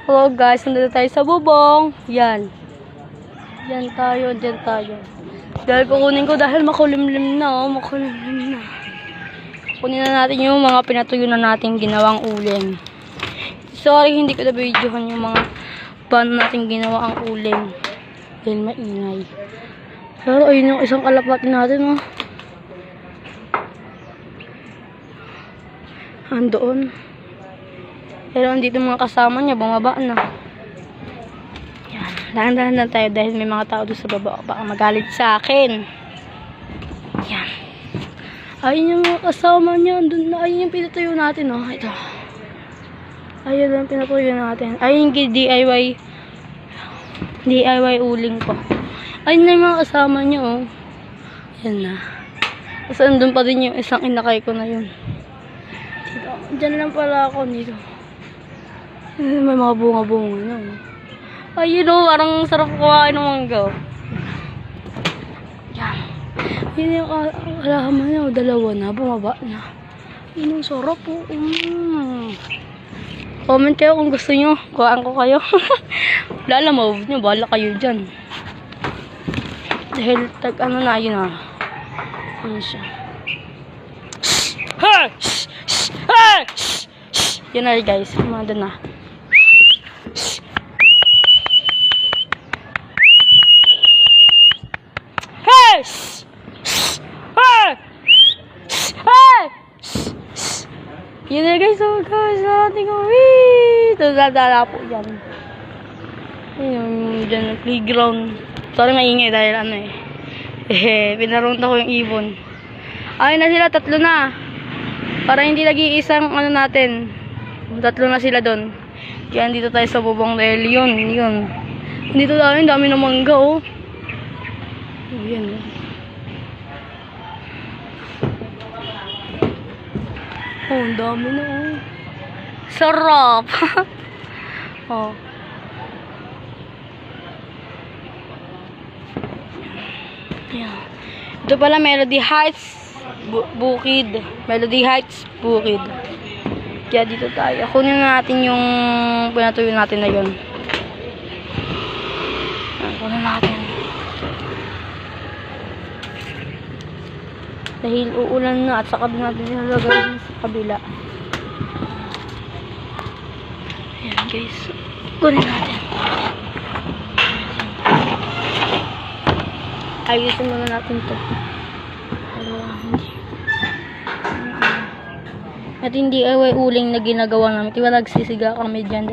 Hello guys, nandito tayo sa bubong. Yan. Yan tayo, dyan tayo. Dahil kukunin ko dahil makulimlim na, makulimlim na. Kunin na natin yung mga pinatuyo na natin ginawang uling. Sorry, hindi ko na-videohan yung mga paano natin ginawa ang uling. Dahil maingay. Pero ayun yung isang kalapati natin, oh. Andoon. Pero andito mga kasama niya, bumaba na. Yan. Dahan-dahan lang tayo dahil may mga tao doon sa baba. Baka magalit sa akin. Yan. Ayun yung mga kasama niya. Andun na. Ayun yung pinatuyo natin, oh. Ito. Ayun yung pinatuyo natin. Ayun yung DIY uling ko. Ayun na yung mga kasama niya, oh. Yan na. Tapos andun pa din yung isang inakay ko na yun. Dito. Diyan lang pala ako dito. May mga bunga-bunga na. Ayun, oh, parang sarap kumain ng mangga. Yan. Yun yung alaman niya, dalawa na, bumaba na. Yun yung sarap, oh. Comment kayo kung gusto nyo. Kuhaan ko kayo. Lalamove nyo, bahala kayo dyan. Dahil ano na, yun ah. Ano siya. Ha! Ha! Yun na guys, mga doon na. Yun na guys, oh guys, natin ko. Ito dadala po dyan. Yun, dyan, playground. Sorry, maingay dahil ano eh. Pinarunta ko yung ibon. Ayun na sila, 3 na. Para hindi nag-iisang ano natin. 3 na sila doon. Kaya dito tayo sa bubong dahil yun. Dito tayo, dami na mangga, oh. Yan, oh. Oh, ang dami na, oh. Sarap! Oh. Yeah. Ito pala, Melody Heights Bukid. Melody Heights Bukid. Kaya dito tayo. Kunin natin yung pinatuyo natin na yun. Kunin natin. Dahil uulan na at saka din natin nilalagay sa kabila. Ayan guys. Kunin natin. Ayusin muna natin ito. At hindi away uling na ginagawa namin. Diba nagsisiga kami dyan.